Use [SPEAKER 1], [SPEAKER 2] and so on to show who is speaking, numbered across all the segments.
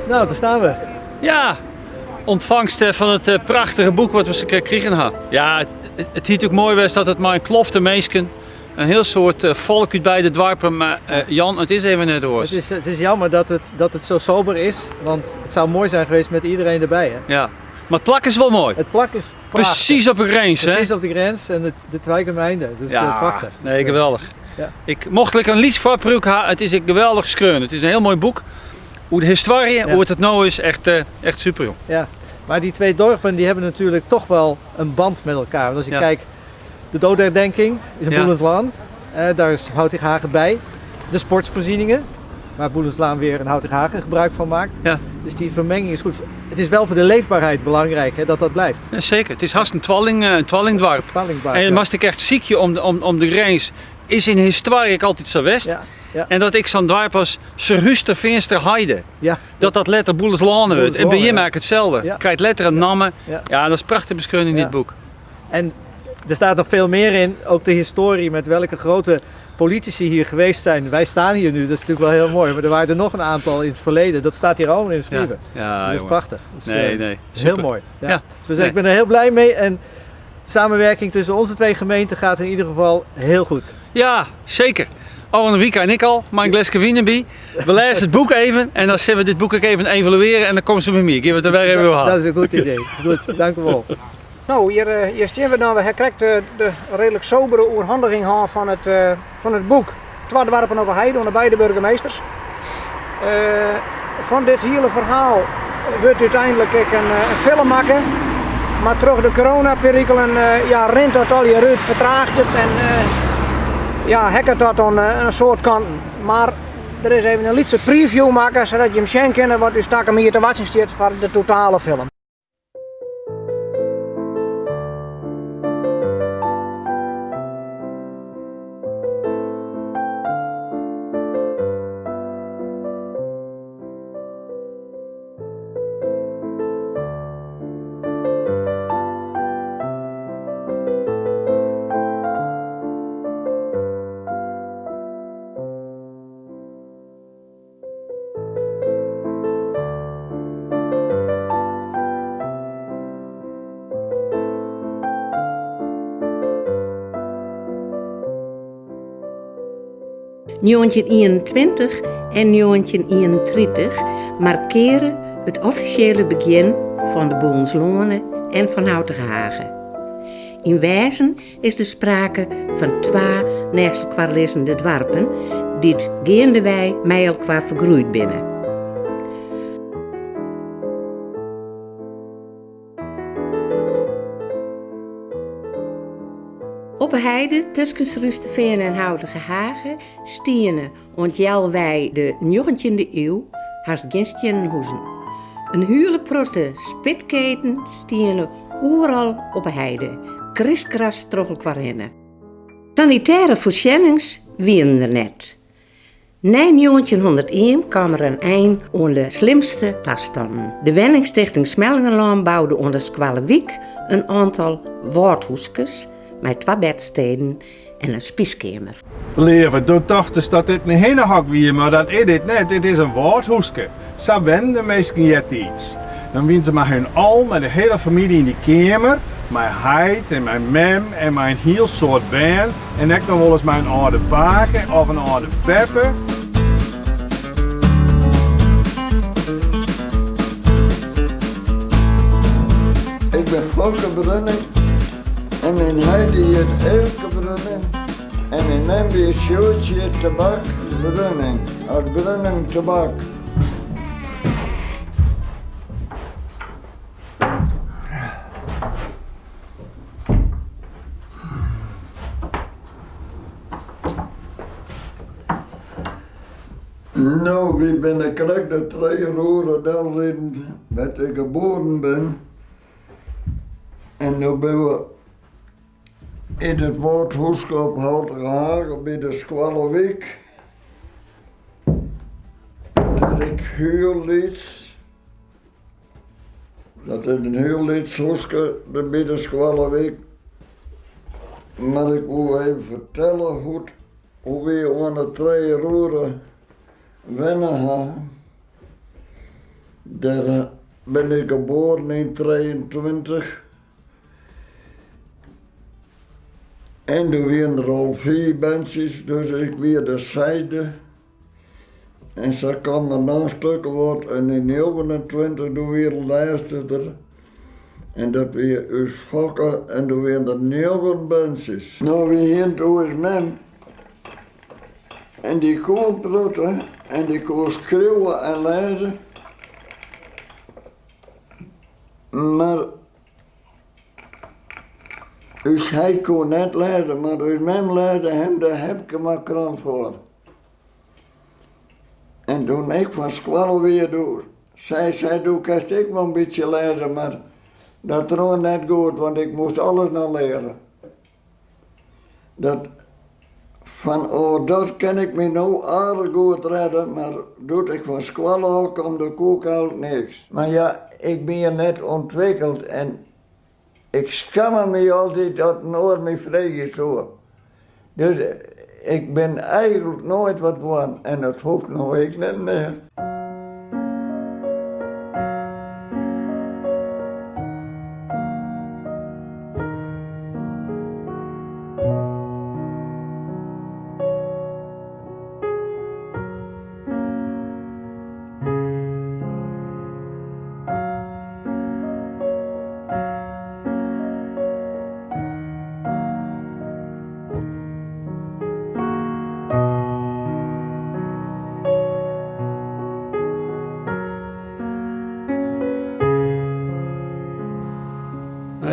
[SPEAKER 1] Nou, daar staan we.
[SPEAKER 2] Ja, ontvangst van het prachtige boek wat we ze kregen hadden. Ja, het hiet ook mooi was dat het maar een klofte meisken. Een heel soort volk uit beide dorpen, maar Jan, het is even net hoor.
[SPEAKER 1] Het is jammer dat het zo sober is, want het zou mooi zijn geweest met iedereen erbij. Hè?
[SPEAKER 2] Ja, maar het plak is wel mooi.
[SPEAKER 1] Het plak is prachtig.
[SPEAKER 2] Precies op de grens, hè?
[SPEAKER 1] Precies op de grens en de twee gemeinden. Dus
[SPEAKER 2] ja,
[SPEAKER 1] prachtig.
[SPEAKER 2] Nee, geweldig.
[SPEAKER 1] Ja.
[SPEAKER 2] Ik mocht een lied voorproek hebben, het is een geweldig schreun. Het is een heel mooi boek. Hoe de historie, hoe het nou is, echt super joh.
[SPEAKER 1] Ja, maar die twee dorpen die hebben natuurlijk toch wel een band met elkaar. Want als je kijkt, de doodherdenking is in Boelenslaan, daar is Houtinghagen bij. De sportvoorzieningen, waar Boelenslaan weer een Houtinghagen gebruik van maakt.
[SPEAKER 2] Ja.
[SPEAKER 1] Dus die vermenging is goed. Het is wel voor de leefbaarheid belangrijk hè, dat dat blijft.
[SPEAKER 2] Ja, zeker, het is haast een twallingdorp. En dan was ik echt ziekje om de grens. Is in historie altijd zo west.
[SPEAKER 1] Ja, ja.
[SPEAKER 2] En dat ik zo'n dorp als Serhuster, Finster, Heide.
[SPEAKER 1] Ja,
[SPEAKER 2] dat letter Boelenslaan wordt. En bij je maakt hetzelfde.
[SPEAKER 1] Ja.
[SPEAKER 2] Krijgt letter en namen.
[SPEAKER 1] Ja.
[SPEAKER 2] Ja, dat is prachtig beschreven in dit boek.
[SPEAKER 1] En er staat nog veel meer in, ook de historie met welke grote politici hier geweest zijn. Wij staan hier nu, dat is natuurlijk wel heel mooi, maar er waren er nog een aantal in het verleden. Dat staat hier allemaal in geschreven.
[SPEAKER 2] Ja,
[SPEAKER 1] dat is prachtig. Dus,
[SPEAKER 2] nee,
[SPEAKER 1] dat is heel mooi. Ja.
[SPEAKER 2] Ja.
[SPEAKER 1] Dus ik ben er heel blij mee en samenwerking tussen onze twee gemeenten gaat in ieder geval heel goed.
[SPEAKER 2] Ja, zeker. Arne Wieka en ik al, mijn glasje wien bij. We lezen het boek even en dan zullen we dit boek ook even evalueren en dan komen ze bij mij. Geef het er weer even aan.
[SPEAKER 1] Dat is een goed idee. Goed, dank u wel.
[SPEAKER 3] Nou, hier staan we dan. We hebben de redelijk sobere oorhandiging van het boek. Twee dorpen op een heide onder beide burgemeesters. Van dit hele verhaal wordt uiteindelijk een film maken. Maar terug de coronaperikelen rent dat al je ruit, vertraagt het en hekken dat dan een soort kanten. Maar er is even een lietse preview maken zodat je hem zien kan wat is takken hier te wachten staat voor de totale film.
[SPEAKER 4] Joentje 21 en Joentje 31 markeren het officiële begin van de Boelenslaan en van Houtinghagen. In wezen is er sprake van twee naast elkaar liggende dorpen die gaandeweg met elkaar vergroeid binnen. Op een heide tussen Serhusterveen en Houtinghagen stieren ontjel wij de 19e eeuw haast geen stienenhuizen. Een hele protte spitketen stieren overal op een heide, kriskras door elkaar heen. Sanitaire voorzieningen waren er net. Na 1901 kwam er een eind aan de slimste toestanden. De Wenningstichting Smellingenlaan bouwde onder Squalewijk een aantal woordhoesjes met 2 bedsteden en een spieskamer.
[SPEAKER 5] Leven, toen dachten dat dit een hennehok was, maar dat is dit net. Dit is een woordhoeske. Zo wenden mensen jet iets. Dan winnen ze met hun al, met de hele familie in die kamer. Mijn heid en mijn mem en mijn heel soort band. En ik nog wel eens mijn oude baken of een oude pepper.
[SPEAKER 6] Ik ben Flauke Brunning. En mijn heide heet Elke Brunning. En mijn naam is Sjoerdje Tabak Brunning. Uit Brunning Tabak. Nou, wie ben ik correct de 2 roeren daarin dat ik geboren ben. En nu ben we in het woordhoeske op Houtinghagen bij de Squalewijk. Dat ik huurlieds. Dat is een huurliedshoeske bij de Squalewijk. Maar ik wil even vertellen hoe we aan de 2 roeren wennen gaan. Daar ben ik geboren in 23. En toen waren er al 4 bandjes, dus ik weer de 6e. En ze kwam er nog een stuk wat en in 29 toen weer de laatste er. En dat weer us fokken en toen weer er 9 bandjes. Nou wie heen toen is men. En die kon praten en die kon schreeuwen en lezen. Maar dus hij kon net lezen, maar dus mijn lezen hem, daar heb ik maar krant voor. En toen ik van school weer door. Zij zei, toen kan ik wel een beetje lezen, maar dat was net goed, want ik moest alles nog leren. Dat kan ik me nou aardig goed redden, maar doet ik van school ook, komt de koek uit niks. Maar ja, ik ben hier net ontwikkeld en ik schaam me altijd dat een oor me vrij is hoor. Dus ik ben eigenlijk nooit wat geworden en dat hoeft nou ik niet meer.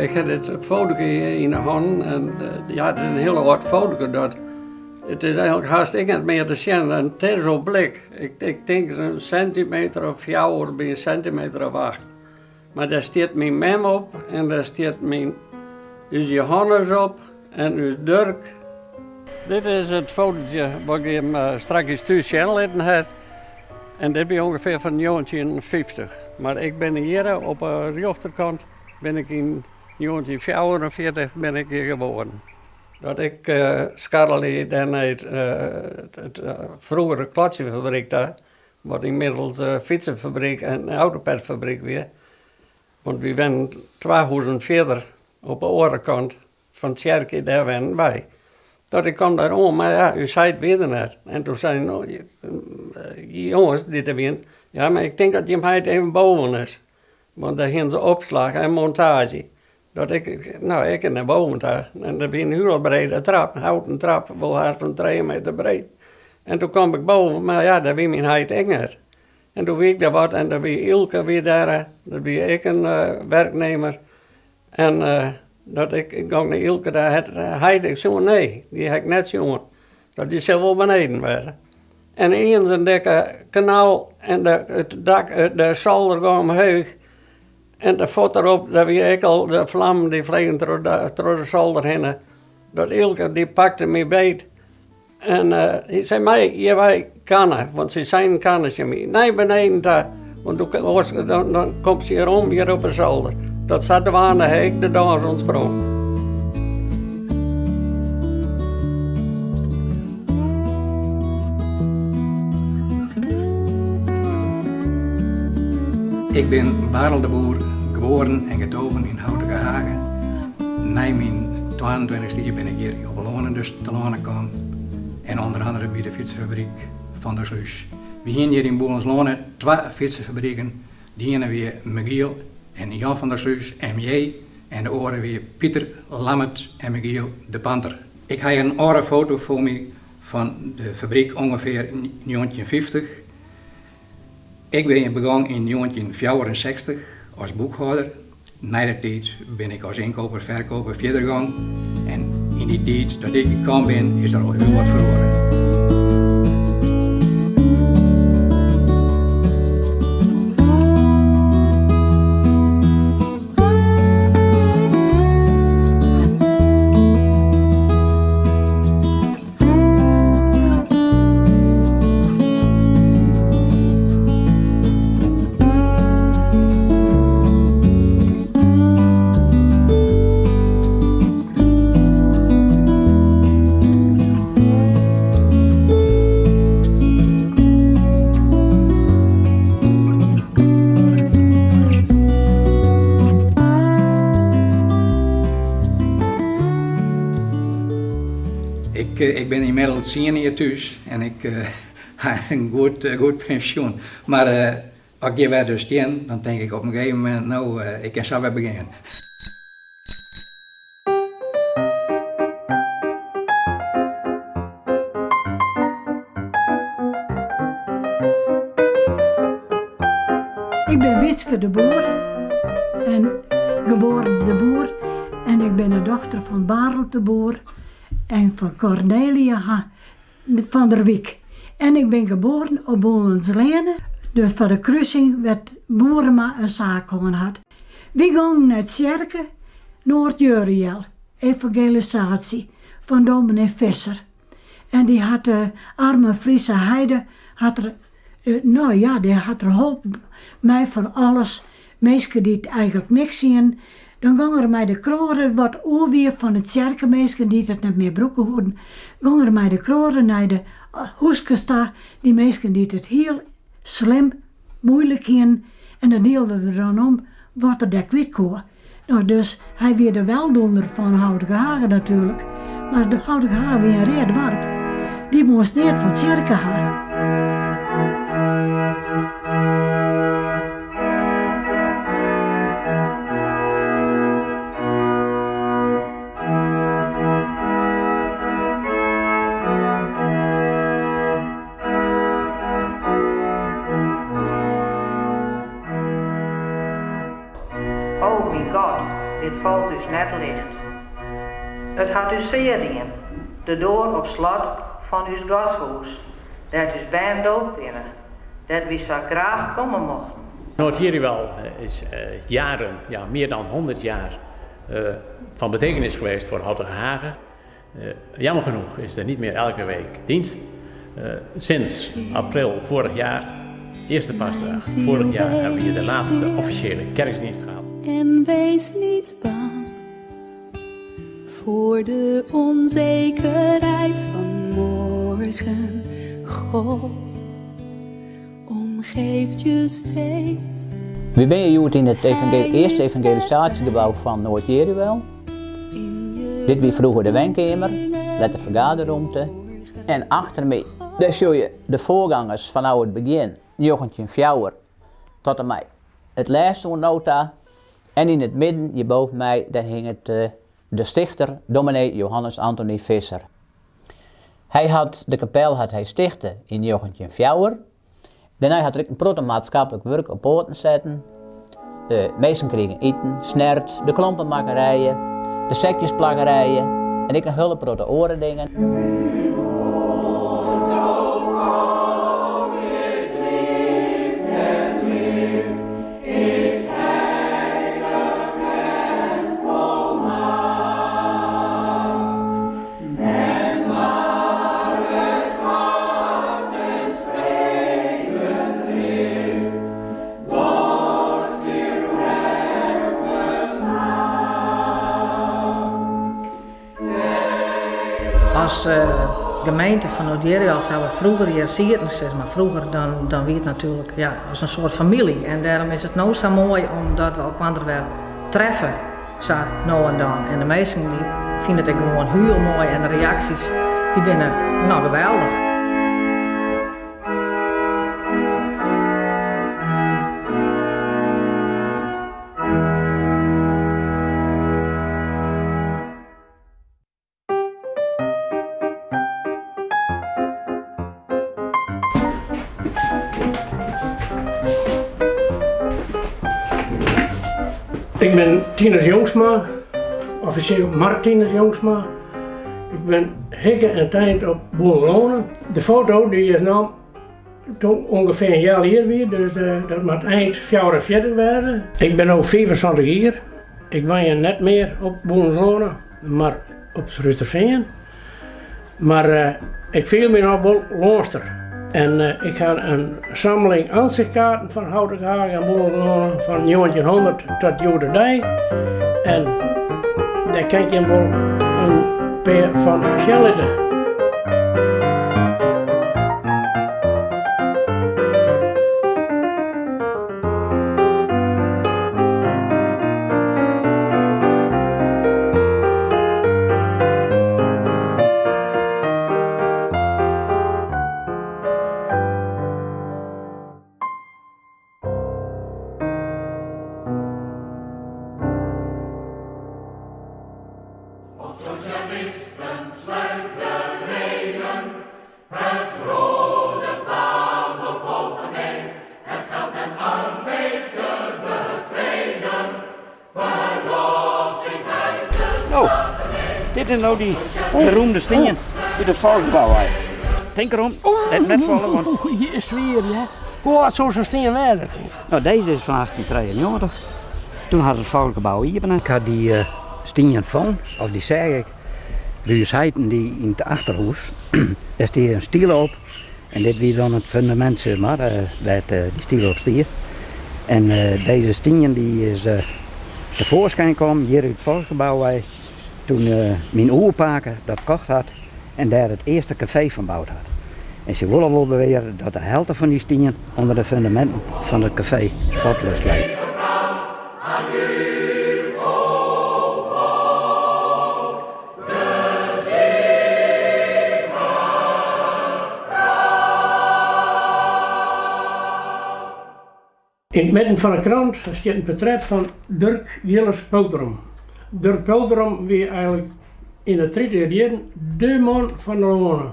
[SPEAKER 7] Ik heb dit foto in de hand en ja, het is een hele oud foto. Dat. Het is eigenlijk haast ik het meer te zien en het is zo blik. Ik denk een centimeter of 4 of een centimeter of 8. Maar daar staat mijn mem op en daar staat mijn Johannes op en uw Dirk. Dit is het fotootje wat ik hem straks thuis zien laten heb. En dit is ongeveer van 1950. Maar ik ben hier op de rechterkant ben ik in 1944 ben ik hier geboren. Dat ik scharrelde dan het vroegere klatsenfabriek daar, wat inmiddels fietsenfabriek en autopadfabriek weer. Want we zijn 200 verder op de andere kant van het kerkje, daar waren wij. Dat ik kwam daar om, maar ja, u zei het weer net. En toen zei nou, jongens, dit er weer. Ja, maar ik denk dat je hem even boven is. Want daar ging ze opslag en montage. Dat ik naar boven daar. En daar was een heel brede trap, een houten trap, wel haast van 3 meter breed. En toen kwam ik boven, maar ja, daar was mijn huid echt net. En toen weet ik daar wat en daar was Ilke weer daar. Daar was ik een werknemer. En dat ik ging naar Ilke daar, ik zo nee, die heb ik net zo. Dat die zelf wel beneden waren. En in een dikke kanaal en het dak, de zolder kwam omhoog. En de foto erop, dat wie ik al de vlammen die vliegen door de zolder heen. Dat Ilke die pakte me beet. En hij zei mij, je wij kannen, want ze zijn kannetje mee. Nee, beneden daar, want dan komt ze hier op de zolder. Dat zat er aan de hek, de dans ontsprong.
[SPEAKER 8] Ik ben Barel de Boer, geboren en getogen in Houten-Hagen. Na mijn 22e ben ik hier op Lonen dus te Lonen gekomen. En onder andere bij de fietsenfabriek van der Sluis. We hebben hier in Boelenslonen 2 fietsenfabrieken. Die ene weer Michiel en Jan van der Sluis, MJ. En de andere weer Pieter Lammet en Michiel de Panter. Ik heb een oude foto voor me van de fabriek ongeveer 1950. Ik ben begonnen in 1964 als boekhouder. Na de tijd ben ik als inkoper, verkoper verder gegaan. En in die tijd dat ik gekomen ben, is er al heel wat verloren. Ik ben inmiddels 10 jaar thuis en ik heb een goed pensioen. Maar als je weer dus tien, dan denk ik op een gegeven moment, nou, ik kan zo weer beginnen.
[SPEAKER 9] Ik ben Witske de Boer, en geboren de Boer, en ik ben de dochter van Barel de Boer en van Cornelia van der Wiek. En ik ben geboren op Boelensleene, dus voor de kruising werd Boerema een zaak gehad. We gingen naar het kerken, Noord-Juriël, evangelisatie van dominee Visser. En die had de arme Friese heide, die had er hulp mij van alles. Mensen die het eigenlijk niks zien. Dan gingen er mij de kroren, wat oorweer van het kerkenmeisje die het niet meer broeken hoorden. Gingen er mij de kroren naar de hoeskes daar. Die mensen die het heel slim, moeilijk heen. En dan deelden er dan om wat er daar kwijt kwam. Nou, dus hij weer de weldoener van Houtige Hagen natuurlijk. Maar de Houtige Hagen weer een redwarp. Die moest niet van het kerken gaan.
[SPEAKER 10] Oh mijn God, dit valt dus net licht. Het had u zeer dien, de deur op slot van uw gashuis, dat uw band dood binnen, dat we zo graag komen mochten.
[SPEAKER 11] Noord-Jeriwel is jaren, ja, meer dan 100 jaar van betekenis geweest voor Houtige Hagen. Jammer genoeg is er niet meer elke week dienst. Sinds april vorig jaar, eerste Pasdag, vorig jaar hebben we hier de laatste officiële kerkdienst gehad.
[SPEAKER 12] En wees niet bang voor de onzekerheid van morgen. God omgeeft je steeds.
[SPEAKER 13] We zijn hier in het eerste evangelisatiegebouw van Noord-Jeriwel. Dit was vroeger de wenkamer, met de vergaderruimte. En achter me, daar zie je de voorgangers vanaf het begin, Jochentje Fjouwer, tot en met het laatste nota. En in het midden, hier boven mij, daar hing de stichter, dominee Johannes Anthony Visser. De kapel had hij stichten in Jochentje Fjouwer. Daarna had er een protte maatschappelijk werk op poten zetten. De meesten kregen eten, snert, de klompenmakkerijen, de sekjesplakkerijen en ik een hele protte orendingen.
[SPEAKER 10] Als gemeente van Noord-Jeriwel zouden we vroeger hier zitten, maar vroeger dan wie het natuurlijk als een soort familie. En daarom is het nou zo mooi omdat we elkaar weer treffen, zo nou en dan. En de meesten die vinden het gewoon heel mooi en de reacties die binnen geweldig.
[SPEAKER 3] Ik ben Tinus Jongsma, officieel Martinus Jongsma. Ik ben hikke en tijd op Boelenslonen. De foto die is nou toen ongeveer een jaar hier weer, dus dat moet eind 44 werden. Ik ben nu 25 jaar. Ik woon hier net meer op Boelenslonen, maar op Ruterveen. Maar ik viel me nog wel luister. En ik ga een sammeling aanzichtkaarten van Houtige Hagen en Boelenslonen van 1900 tot Jode Dij. En daar kan je wel een paar van genieten.
[SPEAKER 14] zijn nou die beroemde stenen die het volksgebouw hebben. Denk erom, het net vallen, want...
[SPEAKER 15] Hier is weer, ja. Hoe oud zou zo'n steen werden?
[SPEAKER 14] Nou, deze is van 1893. Toen had het volksgebouw hier beneden. Ik had die stenen van, of die zeg ik, bij ons heiden die in het achterhuis. Daar staat een stiel op. En dit was dan het fundament, zeg maar, waar die stiel op stier. En deze stenen die is tevoorschijn kwam hier uit het volksgebouw. Toen mijn oerpaken dat kocht had en daar het eerste café van gebouwd had. En ze willen wel beweren dat de helft van die stenen onder de fundamenten van het café Spotlust ligt.
[SPEAKER 15] In het midden van de krant staat een portret van Dirk Gilles Pelterom. Dirk Pelterom was eigenlijk in de 30 jaren de man van de molen.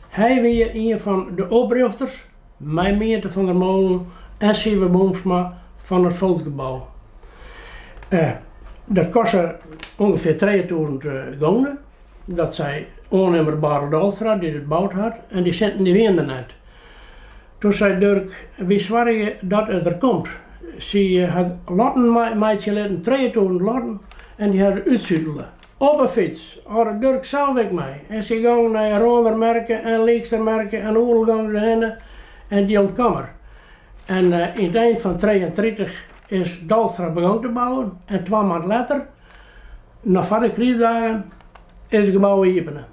[SPEAKER 15] Hij was een van de oprichters, mijn meente van de molen en Sieve Boomsma van het volksgebouw. Dat kostte ongeveer 3000 gulden. Dat zei onnemer Barel Dalstra die het gebouwd had en die centen die weenden net. Toen zei Dirk, wie zwaar je dat het er komt? Ze had lotten meidje laten, 3000 lotten en die hadden uitzuddelen. Op een fiets, had Dirk zelf ik mee. En ze gingen naar Rondermerken en Leekstermerken en overal gaan en die ontkammer. En in het eind van 1933 is Dalstra begonnen te bouwen en 2 maanden later, na 4 kriesdagen, is het gebouw hier.